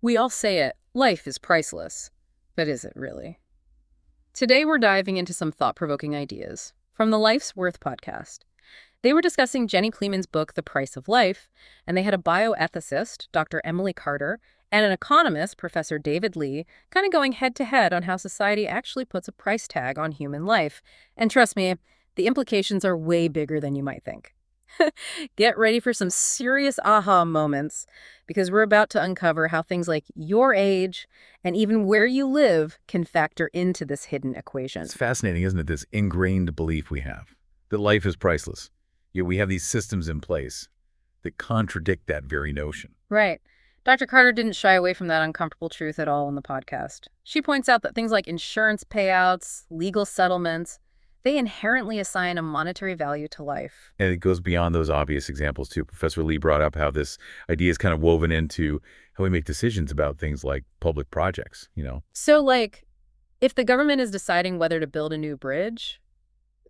We all say it, life is priceless. But is it really? Today we're diving into some thought-provoking ideas from the Life's Worth podcast. They were discussing Jenny Kleeman's book, The Price of Life, and they had a bioethicist, Dr. Emily Carter, and an economist, Professor David Lee, kind of going head-to-head on how society actually puts a price tag on human life. And trust me, the implications are way bigger than you might think. Get ready for some serious aha moments because we're about to uncover how things like your age and even where you live can factor into this hidden equation. It's fascinating, isn't it, this ingrained belief we have that life is priceless. Yet we have these systems in place that contradict that very notion. Right. Dr. Carter didn't shy away from that uncomfortable truth at all in the podcast. She points out that things like insurance payouts, legal settlements, they inherently assign a monetary value to life. And it goes beyond those obvious examples, too. Professor Lee brought up how this idea is kind of woven into how we make decisions about things like public projects. So, like, if the government is deciding whether to build a new bridge,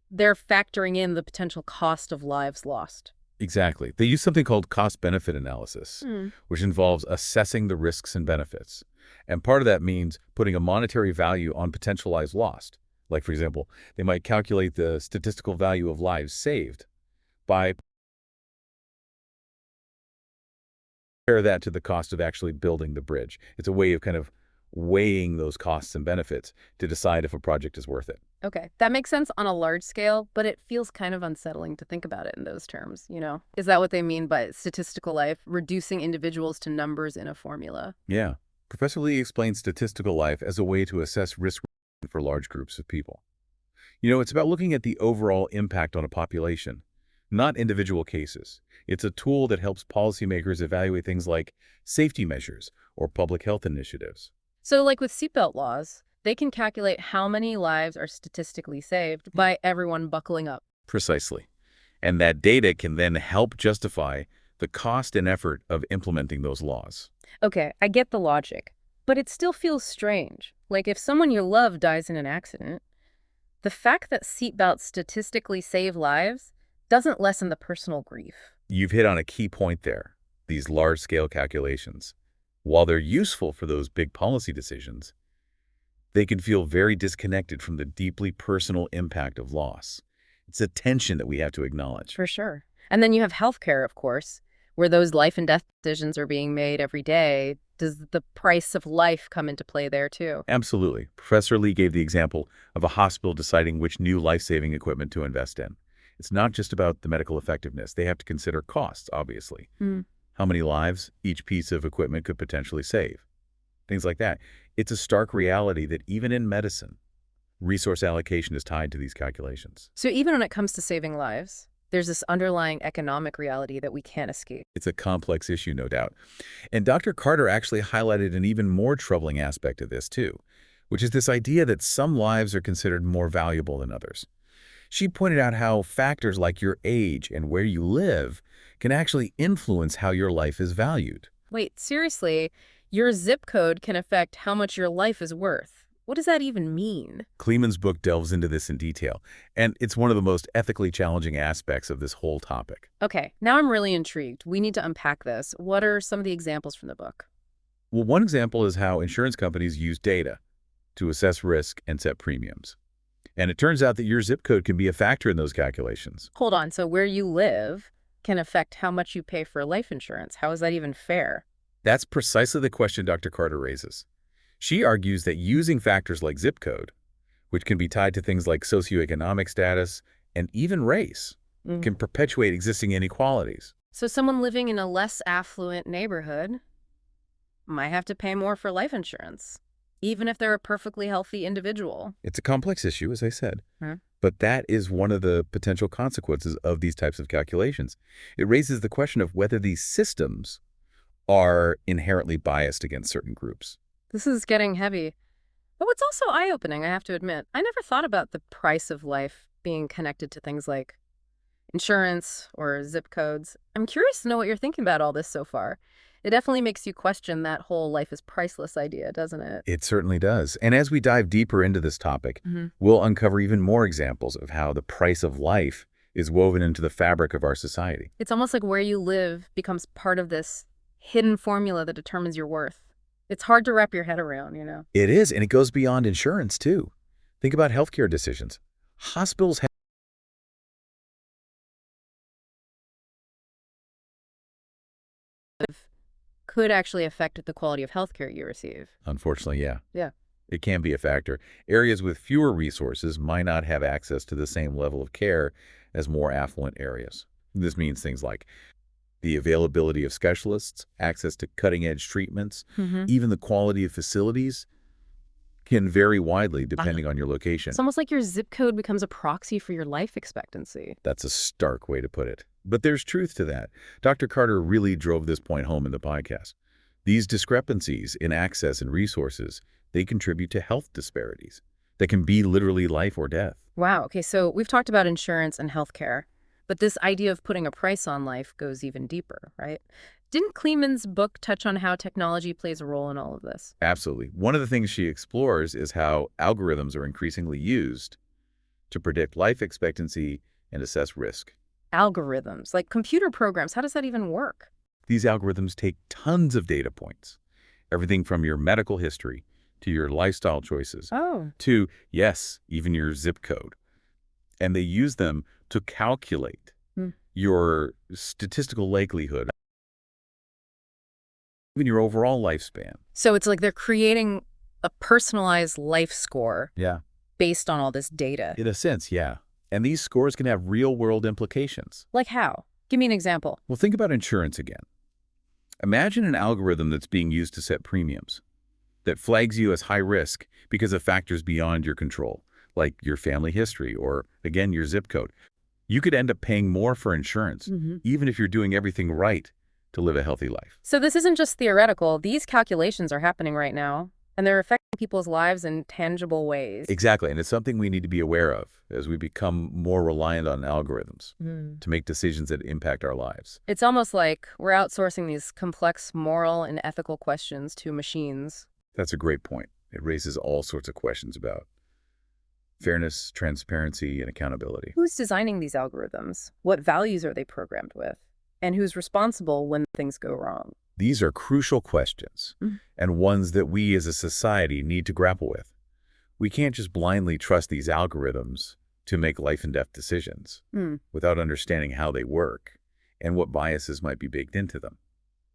they're factoring in the potential cost of lives lost. Exactly. They use something called cost-benefit analysis, Hmm. which involves assessing the risks and benefits. And part of that means putting a monetary value on potential lives lost. Like, for example, they might calculate the statistical value of lives saved by compare that to the cost of actually building the bridge. It's a way of kind of weighing those costs and benefits to decide if a project is worth it. Okay, that makes sense on a large scale, but it feels kind of unsettling to think about it in those terms? Is that what they mean by statistical life, reducing individuals to numbers in a formula? Yeah. Professor Lee explains statistical life as a way to assess risk for large groups of people. It's about looking at the overall impact on a population, not individual cases. It's a tool that helps policymakers evaluate things like safety measures or public health initiatives. So, like with seatbelt laws, they can calculate how many lives are statistically saved by everyone buckling up. Precisely. And that data can then help justify the cost and effort of implementing those laws. Okay, I get the logic, but it still feels strange. Like if someone you love dies in an accident, the fact that seatbelts statistically save lives doesn't lessen the personal grief. You've hit on a key point there, these large-scale calculations. While they're useful for those big policy decisions, they can feel very disconnected from the deeply personal impact of loss. It's a tension that we have to acknowledge. For sure. And then you have healthcare, of course, where those life and death decisions are being made every day. Does the price of life come into play there too? Absolutely. Professor Lee gave the example of a hospital deciding which new life-saving equipment to invest in. It's not just about the medical effectiveness. They have to consider costs, obviously. Hmm. How many lives each piece of equipment could potentially save. Things like that. It's a stark reality that even in medicine, resource allocation is tied to these calculations. So even when it comes to saving lives, there's this underlying economic reality that we can't escape. It's a complex issue, no doubt. And Dr. Carter actually highlighted an even more troubling aspect of this, too, which is this idea that some lives are considered more valuable than others. She pointed out how factors like your age and where you live can actually influence how your life is valued. Wait, seriously, your zip code can affect how much your life is worth. What does that even mean? Kleeman's book delves into this in detail, and it's one of the most ethically challenging aspects of this whole topic. Okay, now I'm really intrigued. We need to unpack this. What are some of the examples from the book? Well, one example is how insurance companies use data to assess risk and set premiums. And it turns out that your zip code can be a factor in those calculations. Hold on, so where you live can affect how much you pay for life insurance. How is that even fair? That's precisely the question Dr. Carter raises. She argues that using factors like zip code, which can be tied to things like socioeconomic status and even race, can perpetuate existing inequalities. So someone living in a less affluent neighborhood might have to pay more for life insurance, even if they're a perfectly healthy individual. It's a complex issue, as I said, Huh? but that is one of the potential consequences of these types of calculations. It raises the question of whether these systems are inherently biased against certain groups. This is getting heavy. But what's also eye-opening, I have to admit, I never thought about the price of life being connected to things like insurance or zip codes. I'm curious to know what you're thinking about all this so far. It definitely makes you question that whole life is priceless idea, doesn't it? It certainly does. And as we dive deeper into this topic, Mm-hmm. we'll uncover even more examples of how the price of life is woven into the fabric of our society. It's almost like where you live becomes part of this hidden formula that determines your worth. It's hard to wrap your head around. It is, and it goes beyond insurance, too. Think about healthcare decisions. Hospitals Could actually affect the quality of healthcare you receive. unfortunately, yeah, Yeah. it can be a factor. Areas with fewer resources might not have access to the same level of care as more affluent areas. This means things like the availability of specialists, access to cutting-edge treatments, Mm-hmm. even the quality of facilities can vary widely depending on your It's location. almost like your zip code becomes a proxy for your life expectancy. That's a stark way to put it. But there's truth to that. Dr. Carter really drove this point home in the podcast. These discrepancies in access and resources, they contribute to health disparities that can be literally life or death. Wow. Okay, so we've talked about insurance and healthcare, but this idea of putting a price on life goes even deeper, right? Didn't Kleeman's book touch on how technology plays a role in all of this? Absolutely. One of the things she explores is how algorithms are increasingly used to predict life expectancy and assess risk. Algorithms, like computer programs, how does that even work? These algorithms take tons of data points, everything from your medical history to your lifestyle choices Oh. to, yes, even your zip code. And they use them to calculate Hmm. your statistical likelihood, even your overall lifespan. So it's like they're creating a personalized life score Yeah. based on all this data. In a sense, yeah. And these scores can have real-world implications. Like how? Give me an example. Well, think about insurance again. Imagine an algorithm that's being used to set premiums, that flags you as high risk because of factors beyond your control, like your family history or, again, your zip code. You could end up paying more for insurance, Mm-hmm. even if you're doing everything right to live a healthy life. So this isn't just theoretical. These calculations are happening right now, and they're affecting people's lives in tangible ways. Exactly, and it's something we need to be aware of as we become more reliant on algorithms Mm. to make decisions that impact our lives. It's almost like we're outsourcing these complex moral and ethical questions to machines. That's a great point. It raises all sorts of questions about fairness, transparency, and accountability. Who's designing these algorithms? What values are they programmed with? And who's responsible when things go wrong? These are crucial questions, Mm. and ones that we as a society need to grapple with. We can't just blindly trust these algorithms to make life and death decisions Mm. without understanding how they work and what biases might be baked into them.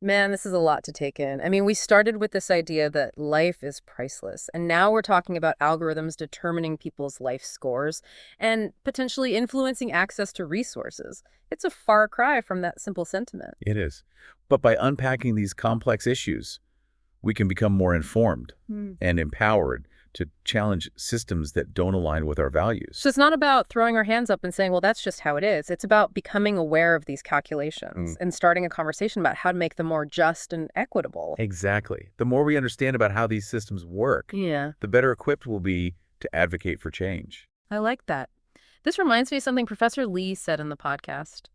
Man, this is a lot to take in. I mean, we started with this idea that life is priceless, and now we're talking about algorithms determining people's life scores and potentially influencing access to resources. It's a far cry from that simple sentiment. It is. But by unpacking these complex issues, we can become more informed Hmm. and empowered to challenge systems that don't align with our values. So it's not about throwing our hands up and saying, well, that's just how it is. It's about becoming aware of these calculations and starting a conversation about how to make them more just and equitable. Exactly. The more we understand about how these systems work, Yeah, the better equipped we'll be to advocate for change. I like that. This reminds me of something Professor Lee said in the podcast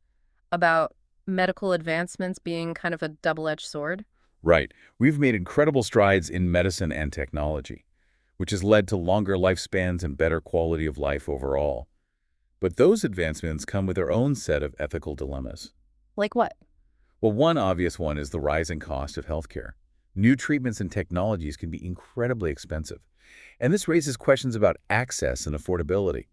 about medical advancements being kind of a double-edged sword. Right. We've made incredible strides in medicine and technology, which has led to longer lifespans and better quality of life overall. But those advancements come with their own set of ethical dilemmas. Like what? Well, one obvious one is the rising cost of healthcare. New treatments and technologies can be incredibly expensive. And this raises questions about access and affordability.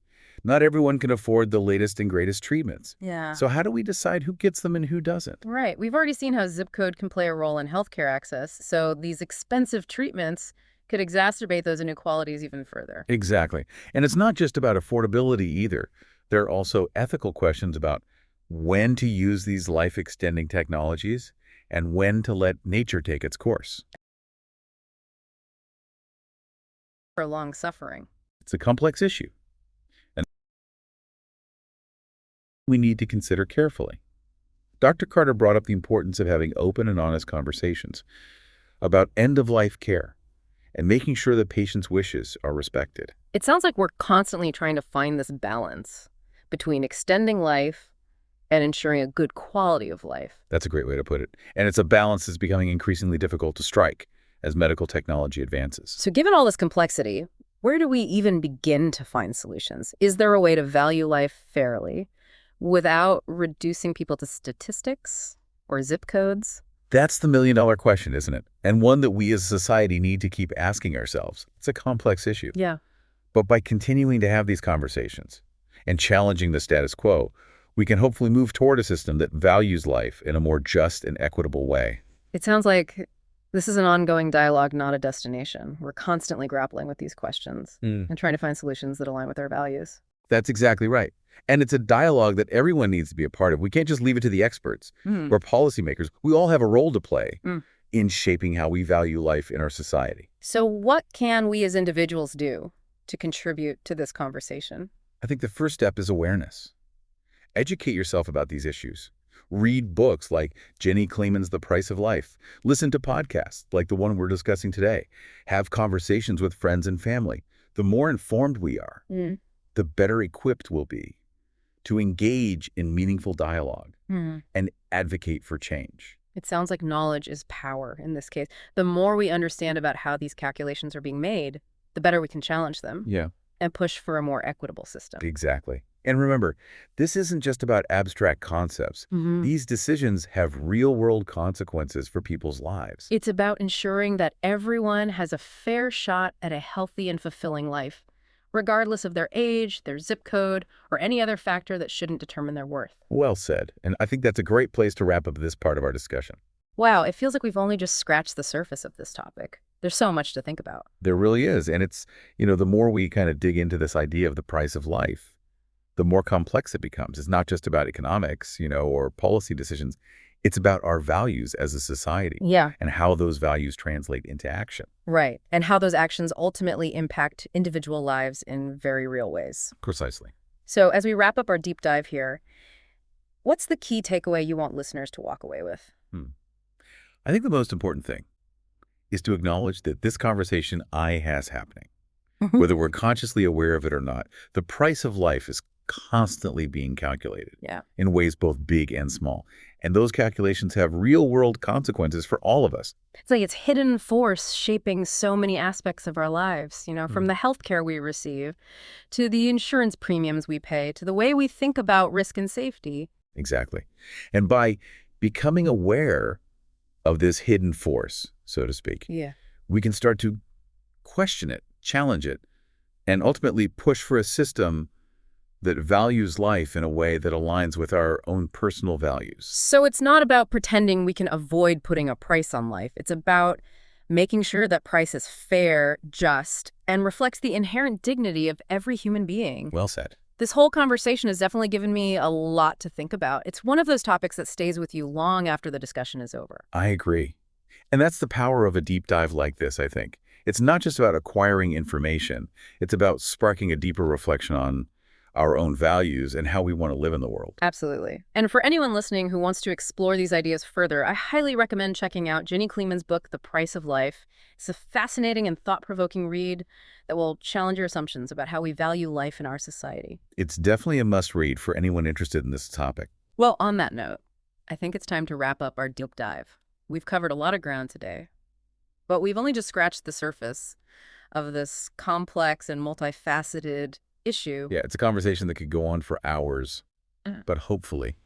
Not everyone can afford the latest and greatest treatments. Yeah. So how do we decide who gets them and who doesn't? Right. We've already seen how zip code can play a role in healthcare access, so these expensive treatments could exacerbate those inequalities even further. Exactly. And it's not just about affordability either. There are also ethical questions about when to use these life-extending technologies and when to let nature take its course. Prolonged suffering. It's a complex issue, and we need to consider carefully. Dr. Carter brought up the importance of having open and honest conversations about end-of-life care and making sure the patient's wishes are respected. It sounds like we're constantly trying to find this balance between extending life and ensuring a good quality of life. That's a great way to put it. And it's a balance that's becoming increasingly difficult to strike as medical technology advances. So given all this complexity, where do we even begin to find solutions? Is there a way to value life fairly without reducing people to statistics or zip codes? That's the million-dollar question, isn't it? And one that we as a society need to keep asking ourselves. It's a complex issue. Yeah. But by continuing to have these conversations and challenging the status quo, we can hopefully move toward a system that values life in a more just and equitable way. It sounds like this is an ongoing dialogue, not a destination. We're constantly grappling with these questions and trying to find solutions that align with our values. That's exactly right. And it's a dialogue that everyone needs to be a part of. We can't just leave it to the experts or policymakers. We all have a role to play in shaping how we value life in our society. So what can we as individuals do to contribute to this conversation? I think the first step is awareness. Educate yourself about these issues. Read books like Jenny Kleeman's The Price of Life. Listen to podcasts like the one we're discussing today. Have conversations with friends and family. The more informed we are, the better equipped we'll be to engage in meaningful dialogue and advocate for change. It sounds like knowledge is power in this case. The more we understand about how these calculations are being made, the better we can challenge them and push for a more equitable system. Exactly. And remember, this isn't just about abstract concepts. These decisions have real-world consequences for people's lives. It's about ensuring that everyone has a fair shot at a healthy and fulfilling life, regardless of their age, their zip code, or any other factor that shouldn't determine their worth. Well said. And I think that's a great place to wrap up this part of our discussion. Wow, it feels like we've only just scratched the surface of this topic. There's so much to think about. There really is. And it's, the more we kind of dig into this idea of the price of life, the more complex it becomes. It's not just about economics, or policy decisions. It's about our values as a society. And how those values translate into action. Right. And how those actions ultimately impact individual lives in very real ways. Precisely. So as we wrap up our deep dive here, what's the key takeaway you want listeners to walk away with? I think the most important thing is to acknowledge that this conversation has happening. Whether we're consciously aware of it or not, the price of life is constantly being calculated in ways both big and small. And those calculations have real-world consequences for all of us. It's like it's hidden force shaping so many aspects of our lives, from the healthcare we receive to the insurance premiums we pay to the way we think about risk and safety. Exactly. And by becoming aware of this hidden force, so to speak, we can start to question it, challenge it, and ultimately push for a system that values life in a way that aligns with our own personal values. So it's not about pretending we can avoid putting a price on life. It's about making sure that price is fair, just, and reflects the inherent dignity of every human being. Well said. This whole conversation has definitely given me a lot to think about. It's one of those topics that stays with you long after the discussion is over. I agree. And that's the power of a deep dive like this, I think. It's not just about acquiring information. It's about sparking a deeper reflection on our own values and how we want to live in the world. Absolutely. And for anyone listening who wants to explore these ideas further, I highly recommend checking out Jenny Kleeman's book, The Price of Life. It's a fascinating and thought-provoking read that will challenge your assumptions about how we value life in our society. It's definitely a must-read for anyone interested in this topic. Well, on that note, I think it's time to wrap up our deep dive. We've covered a lot of ground today, but we've only just scratched the surface of this complex and multifaceted issue. Yeah, it's a conversation that could go on for hours, but hopefully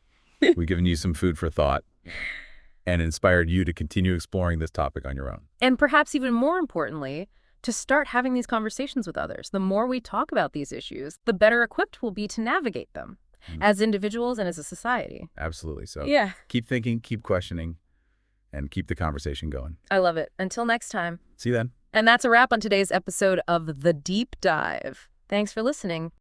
we've given you some food for thought and inspired you to continue exploring this topic on your own. And perhaps even more importantly, to start having these conversations with others. The more we talk about these issues, the better equipped we'll be to navigate them as individuals and as a society. Absolutely. So keep thinking, keep questioning, and keep the conversation going. I love it. Until next time. See you then. And that's a wrap on today's episode of The Deep Dive. Thanks for listening.